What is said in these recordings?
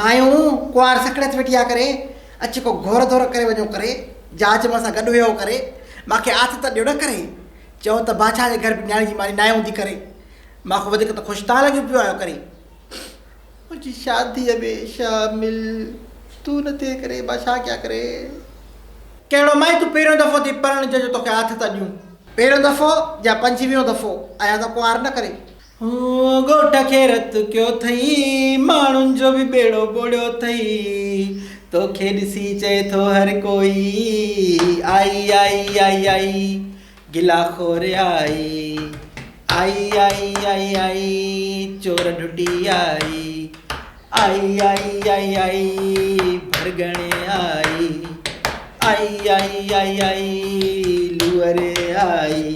मायूं कुआर सकड़त वेठिया करे अच को घोर धोर करे वञो करे जांच मां सां गॾु वियो करे मूंखे आथ त ॾियो न करे चओ त बादशाह जे घर न्याणी जी मारी नाय हूंदी करे मूंखे वधीक त ख़ुशि तव्हां लॻी पियो आयो करे मुंहिंजी शादीअ में शामिल तूं न थिए करे मां छा कयां करे कहिड़ो माई तूं पहिरियों दफ़ो थी पढ़ण जो तोखे हथ था ॾियूं पहिरियों दफ़ो या 25 दफ़ो आया त कुआर न करे ॻोठ खे रत कयो अथई माण्हुनि जो बि बेड़ो ॿोड़ियो अथई तोखे ॾिसी चए थो हर कोई आई आई आई आई गिला खोरे आई आई आई आई आई चोर ढुटी आई आई आई आई आई भरगणे आई आई आई आई आई लुअरे आई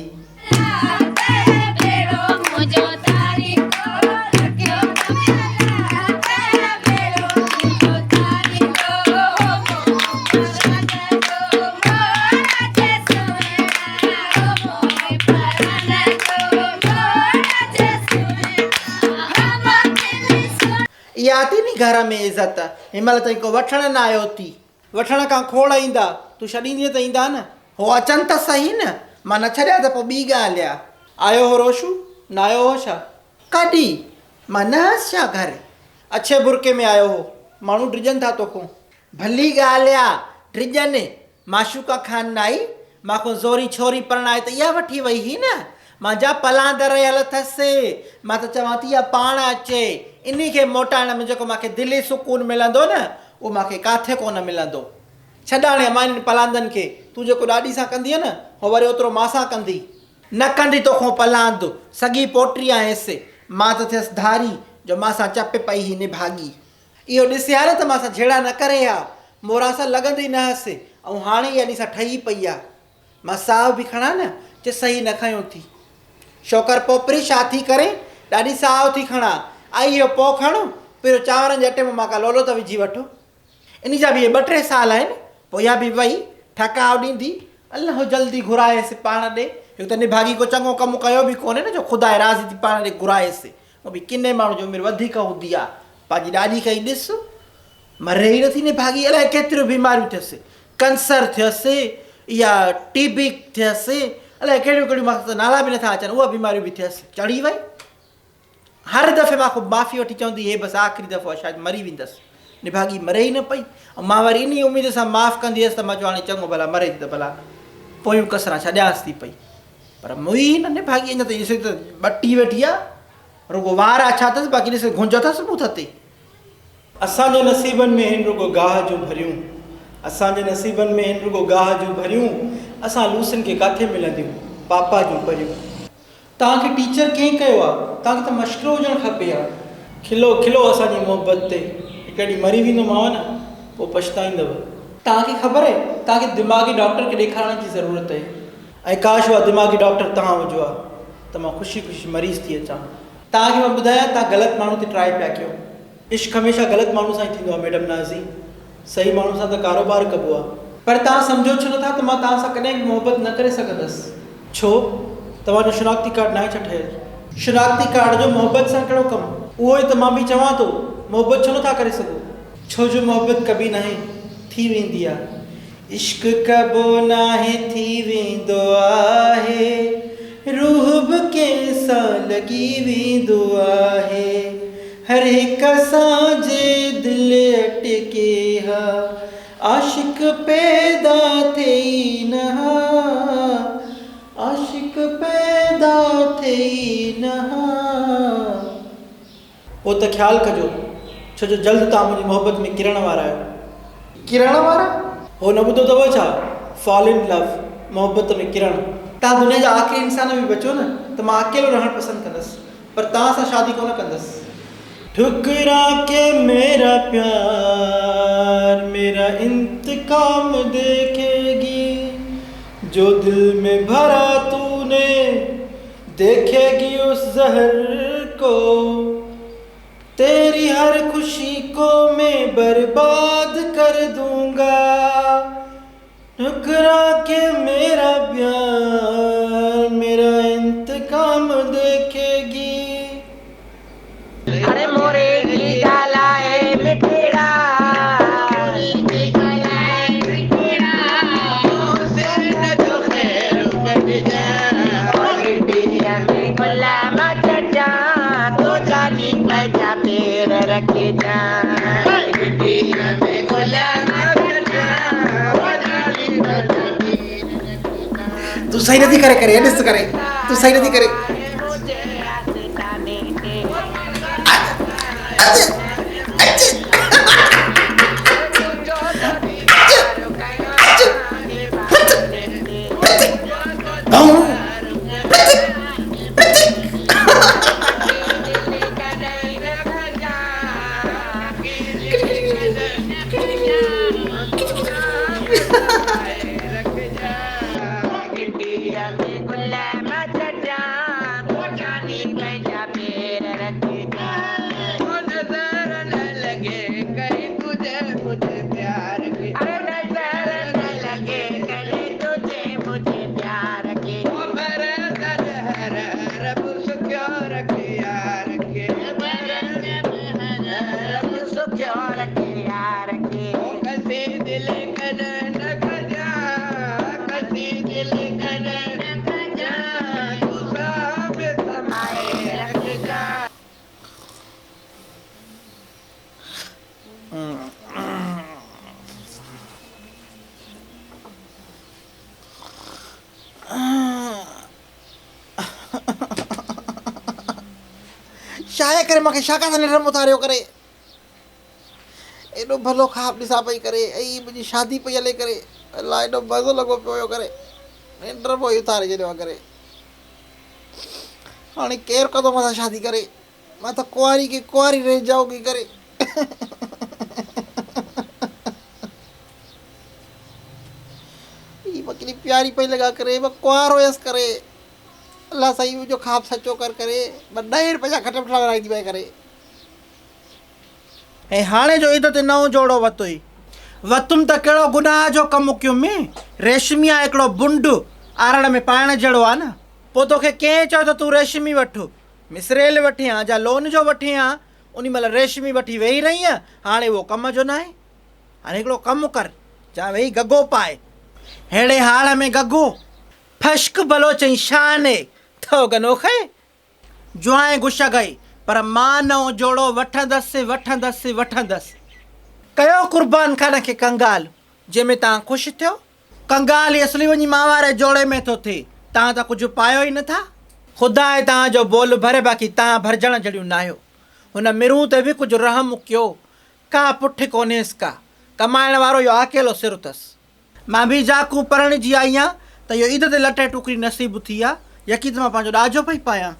आती नी घर में इज्जत हिमल ताईं को वठण न आयो थी वठण खां खोड़ ईंदा तूं छॾींदी त ईंदा न हो अचनि त सही न मां न छॾिया त पोइ ॿी ॻाल्हि आहे आयो हो रोशू न आयो हो छा कॾहिं मां न हुअसि छा घर अच्छे बुरके में आयो हो माण्हू ड्रिजनि था तोखां भली ॻाल्हि आहे ड्रिजनि माशूका खान न आई मांखो ज़ोरी छोरी परणाए त इहा वठी वई हुई न मां जा पलांद रहियल अथसि मां त चवां थी इहा पाण अचे इन खे मोटाइण में जेको मूंखे दिली सुकून मिलंदो न उहो मूंखे किथे कोन मिलंदो छॾाणे मां इन पलांदनि खे तूं जेको ॾाॾी सां कंदीअ न उहो वरी ओतिरो मां सां कंदी न कंदी तोखां पलांद सॻी पोटी आयसि मां त थियसि धारी जो मां सां चप पई ही निभागी इहो ॾिसे हा न त मां सां जहिड़ा न करे हा मोरा सां लॻंदी न हुअसि ऐं हाणे इहा ॾिसां ठही पई आहे मां साहु बि खणा न जे सही न खयों थी शोकर पोपरी छा थी करे ॾाढी साहु थी खणा आई इहो पोइ खणो पहिरियों चांवरनि जे अटे में मां का लोलो त विझी वठो इन जा बि इहे 2-3 साल आहिनि पोइ इहा बि वई ठकाव ॾींदी अलाह जल्दी घुराएसि पाण ॾे हिकु त निभागी को चङो कमु कयो बि कोन्हे न जो ख़ुदा राज़ी थी पाण ॾे घुराएसि उहो बि किने माण्हू जो उमिरि वधीक हूंदी आहे पंहिंजी ॾाॾी खे ॾिस मरे ई नथी निभागी अलाए केतिरियूं बीमारियूं थियसि कैंसर थियसि या टीबी थियसि अलाए कहिड़ियूं कहिड़ियूं मूंखे त नाला बि नथा अचनि उहा बीमारियूं बि थियसि चढ़ी वई हर दफ़े मां को माफ़ी वठी चवंदी हे बसि आख़िरी दफ़ो शायदि मरी वेंदसि निभागी मरे ई न पई ऐं मां वरी इन उमेद सां माफ़ु कंदी हुअसि त मां चयो हाणे चङो भला मरे थी त भला पोयूं कसरा छॾियासि थी पई पर मुई न निभागी अञा त ॾिसो त ॿटी वेठी आहे रुगो वार छा अथसि बाक़ी ॾिस घुंज अथसि मूं थते असांजे नसीबनि में हिन रुगो गाह जूं भरियूं असांजे नसीबनि में हिन रुगो गाह जूं भरियूं असां लूसिन खे किथे मिलंदियूं पापा जूं परियूं तव्हांखे टीचर कंहिं कयो आहे तव्हांखे त मशकिलो हुजणु खपे हा खिलो खिलो असांजी मोहबत ते हिकु ॾींहुं मरी वेंदोमांव न पोइ पछताईंदव तव्हांखे ख़बर आहे तव्हांखे दिमाग़ी डॉक्टर खे ॾेखारण जी ज़रूरत आहे ऐं काश उहा दिमाग़ी डॉक्टर तव्हां हुजो आहे त मां ख़ुशी ख़ुशी मरीज़ थी अचां तव्हांखे मां ॿुधायां तव्हां ग़लति माण्हू ते ट्राई पिया कयो इश्क हमेशह ग़लति माण्हू सां ई थींदो आहे मैडम नाज़ी सही माण्हू सां त कारोबार कबो आहे पर तव्हां सम्झो छो नथा त मां तव्हां सां कॾहिं मोहबत न करे सघंदसि छो तव्हांजो शिनाख्ती कार्ड न आहे छा ठहियलु शिनाख्ती कार्ड जो मोहबत सां कहिड़ो कमु उहो ई त मां बि चवां थो मोहबत छो नथा करे सघो छो जो मोहबत कभी नाहे थी वेंदी आहे इश्क कबो नाहे थी वेंदो आहे रूह बि कंहिंसां लॻी वेंदो आहे हर हिकु असांजे दिलि अटके हा आशिक पैदा थिए न आशिक पैदा थिए न पोइ त ख़्यालु कजो छो जो जल्द तव्हां मुंहिंजी मोहबत में किरण वारा आहियो किरण वारा हो न ॿुधो अथव छा फॉल इन लव मोहबत में किरण तव्हां दुनिया जा आख़िरी इंसान में बि बचो न त मां अकेलो रहणु पसंदि कंदसि पर तव्हां सां शादी कोन कंदसि ठुकरा के मेरा प्यार इंतकाम देखेगी, जो दिल में भरा तूने देखेगी उस जहर को, तेरी हर खुशी को मैं बर्बाद कर दूंगा, ठुकरा के मेरा प्यार मेरा इंतकाम देखेगी। अरे मोरे की डाला है मिठेड़ा, रखे जा तू सही नहीं करे करे ऐसे करे, तू सही नहीं करे। शाया करे मूंखे छा काथे निरम उतारियो करे, एॾो भलो ख़्वाब ॾिसां पई करे, ऐं मुंहिंजी शादी पई हले करे, अलाह एॾो मज़ो लॻो पियो करे, निंड पोइ उतारे छॾियो करे। हाणे केरु कंदो मूंसां शादी करे, मां त कुंवारी की कुंवारी रही जाऊंगी करे। मां केॾी प्यारी पई लॻा करे, मां कुंवारो हुयसि करे, अलाह साईं मुंहिंजो ख़्वाब सचो कर करे, मां 10 रुपया खट वठण वाराईंदी पई करे। ऐं हाणे जो ईद ते नओं जोड़ो वरितो ई, वतुम त कहिड़ो गुनाह जो कमु कयुमि, रेशमी आहे हिकिड़ो बुंड आरण में पाइण जहिड़ो आहे न, पोइ तोखे कंहिं चयो त तूं रेशमी वठु, मिसरेल वठी आ जा लोन जो वठी आ, उन महिल रेशमी वठी वेही रही आहे, हाणे उहो कम जो न आहे। हाणे हिकिड़ो कमु कर, जा वेही गगो पाए, हेड़े हाल में गगो फश्क भलो चई शाने थो गनो खे जुआए गुस्सा गई, पर मां नओं जोड़ो वठंदसि वठंदसि वठंदसि। कयो कुर्बान खान खे कंगाल, जंहिंमें तव्हां ख़ुशि थियो। कंगाल ई असली वञी मां वारे जोड़े में थो थिए, तव्हां त कुझु पायो ई नथा। ख़ुदा आहे तव्हांजो बोल भरे, बाक़ी तव्हां भरजण जहिड़ियूं न आहियो। हुन मिरूं ते बि कुझु रहम कयो, का पुठि कोन्हेसि का, कमाइण वारो इहो अकेलो सिर अथसि। मां बि जाकू पढ़ण जी आई आहियां त इहो ईद ते लटे टुकड़ी नसीब थी आहे, यकी त मां पंहिंजो ॾाजो पई पायां।